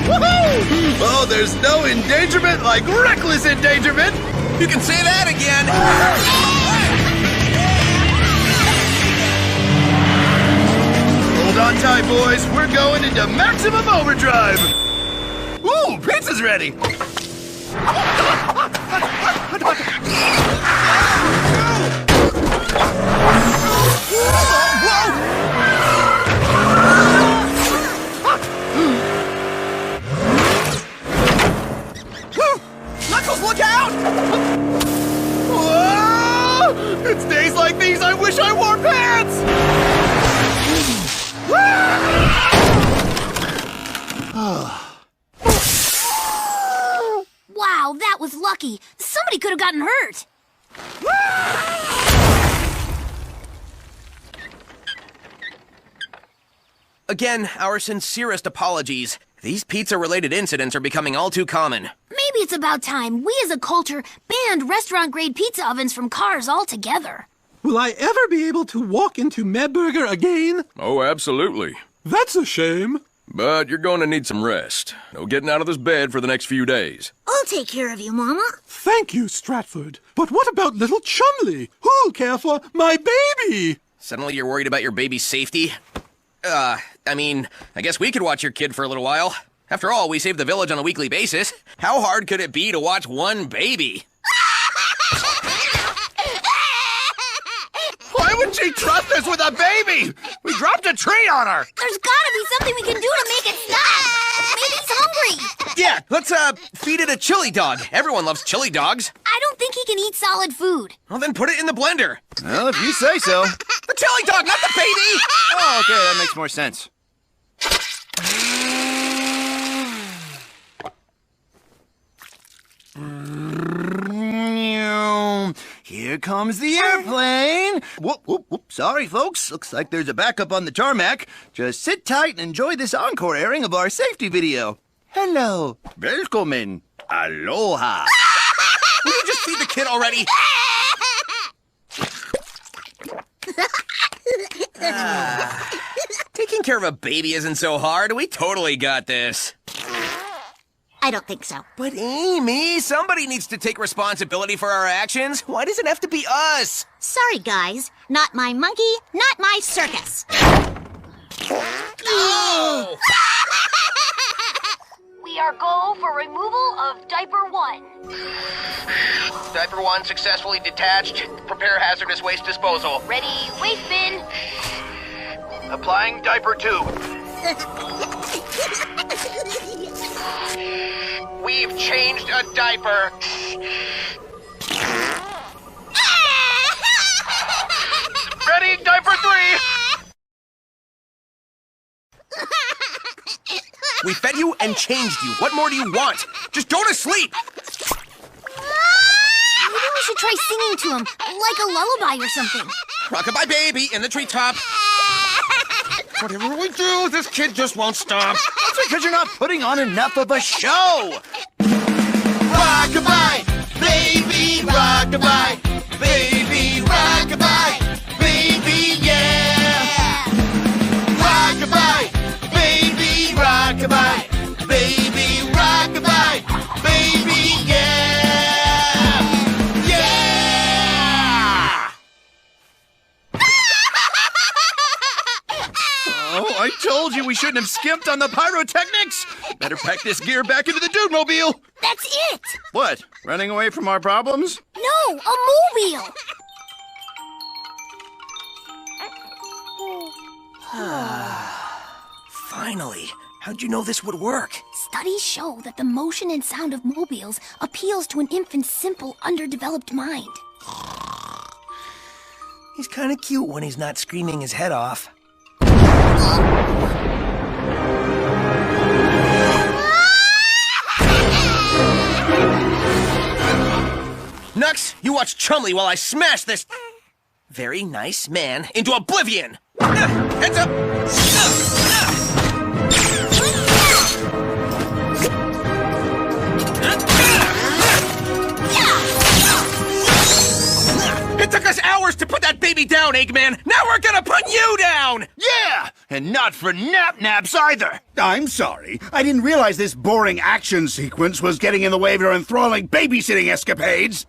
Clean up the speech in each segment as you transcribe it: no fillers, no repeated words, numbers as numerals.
Woohoo! Oh, there's no endangerment like reckless endangerment! You can say that again! Hold on tight, boys. We're going into maximum overdrive! Ooh, pizza's ready! Knuckles, look out! Whoa! It's days like these I wish I wore pants! Wow, that was lucky. Somebody could have gotten hurt. Again, our sincerest apologies. These pizza-related incidents are becoming all too common. Maybe it's about time we as a culture banned restaurant-grade pizza ovens from cars altogether. Will I ever be able to walk into Medburger again? Oh, absolutely. That's a shame. But you're going to need some rest. No getting out of this bed for the next few days. I'll take care of you, Mama. Thank you, Stratford. But what about little Chumley? Who'll care for my baby? Suddenly you're worried about your baby's safety? I guess we could watch your kid for a little while. After all, we save the village on a weekly basis. How hard could it be to watch one baby? Why would she trust us with a baby? We dropped a tree on her! There's gotta be something we can do to make it stop. Maybe it's hungry. Yeah, let's, feed it a chili dog. Everyone loves chili dogs. I don't think he can eat solid food. Well, then put it in the blender. Well, if you say so. The chili dog, not the baby! Oh, okay, that makes more sense. Here comes the airplane. Whoop, whoop, whoop. Sorry, folks. Looks like there's a backup on the tarmac. Just sit tight and enjoy this encore airing of our safety video. Hello. Welcome. Aloha. Will you just feed the kid already? Taking care of a baby isn't so hard. We totally got this. I don't think so. But Amy, somebody needs to take responsibility for our actions. Why does it have to be us? Sorry, guys. Not my monkey, not my circus. Oh! We are go for removal of Diaper 1. Diaper 1 successfully detached. Prepare hazardous waste disposal. Ready, waste bin. Applying diaper 2. We've changed a diaper. Ready, diaper 3. We fed you and changed you. What more do you want? Just go to sleep. Maybe we should try singing to him, like a lullaby or something. Rockabye baby in the treetop. Whatever we do, this kid just won't stop. That's because you're not putting on enough of a show. Rockabye, baby, rockabye, baby, rockabye, baby, yeah. Rockabye, baby, rockabye, baby, rockabye, baby, yeah. Yeah. Oh, I told you we shouldn't have skimped on the pyrotechnics. Better pack this gear back into the Dude-mobile. That's it. What? Running away from our problems? No, a mobile. Finally. How'd you know this would work? Studies show that the motion and sound of mobiles appeals to an infant's simple, underdeveloped mind. He's kind of cute when he's not screaming his head off. Nux, you watch Chumley while I smash this very nice man into oblivion! Heads up! It took us hours to put that baby down, Eggman. Now we're gonna put you down! Yeah! And not for naps either! I'm sorry. I didn't realize this boring action sequence was getting in the way of your enthralling babysitting escapades.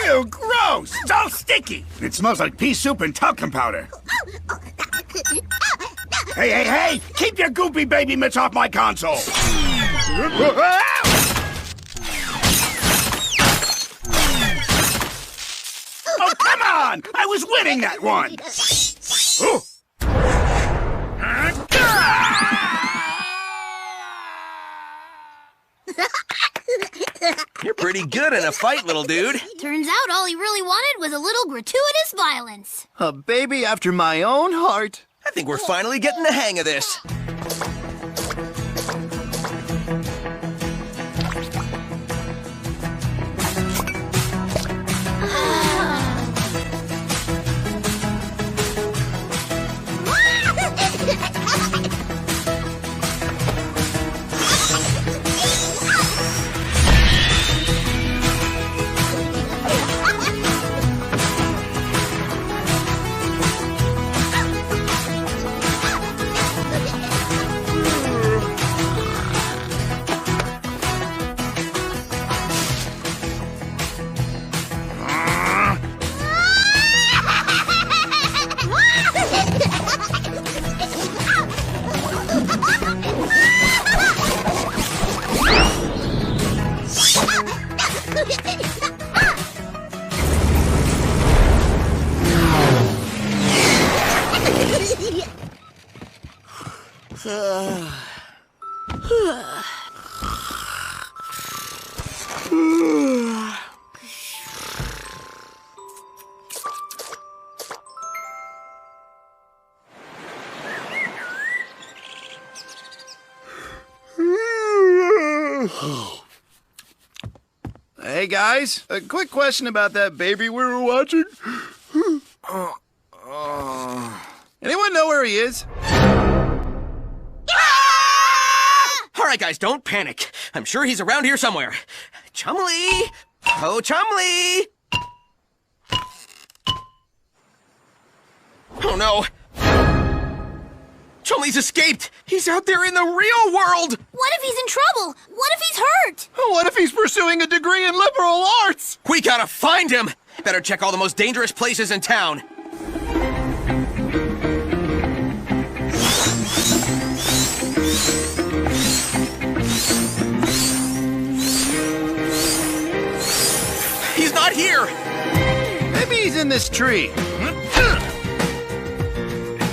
Ew, gross! It's all sticky! It smells like pea soup and talcum powder. Hey! Keep your goopy baby mitts off my console! Oh, come on! I was winning that one! Ooh. You're pretty good in a fight, little dude. Turns out all he really wanted was a little gratuitous violence. A baby after my own heart. I think we're finally getting the hang of this. Hey guys, a quick question about that baby we were watching. Anyone know where he is? All right, guys, don't panic. I'm sure he's around here somewhere. Chumley! Oh, Chumley! Oh, no. Chumley's escaped. He's out there in the real world. What if he's in trouble? What if he's hurt? What if he's pursuing a degree in liberal arts? We gotta find him. Better check all the most dangerous places in town. He's not here. Maybe he's in this tree.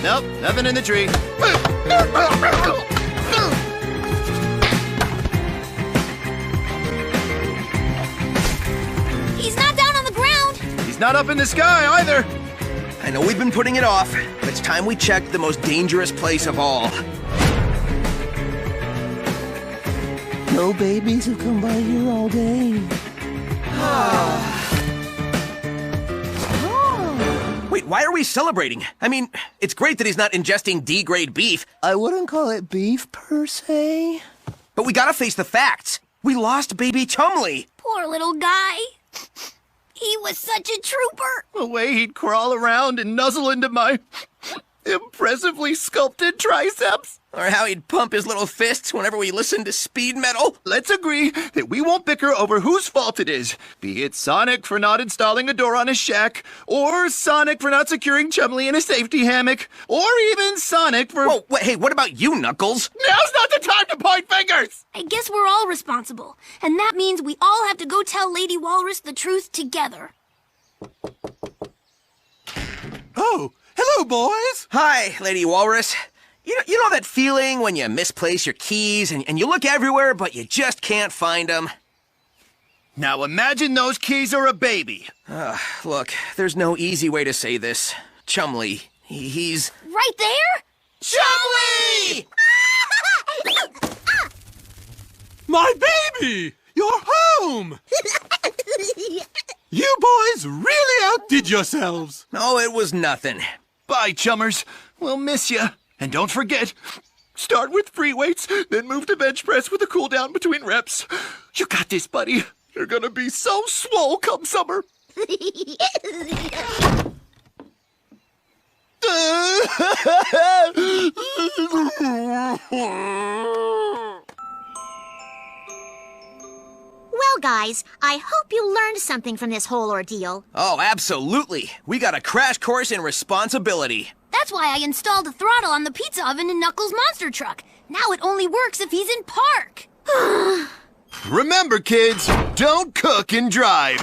Nope, nothing in the tree. He's not down on the ground. He's not up in the sky either. I know we've been putting it off, but it's time we check the most dangerous place of all. No babies have come by here all day. Wait, why are we celebrating? I mean, it's great that he's not ingesting D-grade beef, I wouldn't call it beef per se. but we gotta face the facts. We lost baby Chumley. Poor little guy. He was such a trooper. The way he'd crawl around and nuzzle into my impressively sculpted triceps. Or how he'd pump his little fists whenever we listened to speed metal. Let's agree that we won't bicker over whose fault it is. Be it Sonic for not installing a door on his shack, or Sonic for not securing Chumley in a safety hammock, or even Sonic for... Whoa, wait, hey, what about you, Knuckles? Now's not the time to point fingers! I guess we're all responsible. And that means we all have to go tell Lady Walrus the truth together. Oh, hello, boys. Hi, Lady Walrus. You know that feeling when you misplace your keys and you look everywhere, but you just can't find them? Now imagine those keys are a baby. Look, there's no easy way to say this. Chumley, he's... Right there? Chumley! My baby! You're home! You boys really outdid yourselves. Oh, it was nothing. Bye, chummers. We'll miss you. And don't forget, start with free weights, then move to bench press with a cool down between reps. You got this, buddy. You're gonna be so swole come summer. Well, guys, I hope you learned something from this whole ordeal. Oh, absolutely. We got a crash course in responsibility. That's why I installed a throttle on the pizza oven in Knuckles' monster truck. Now it only works if he's in park. Remember, kids, don't cook and drive.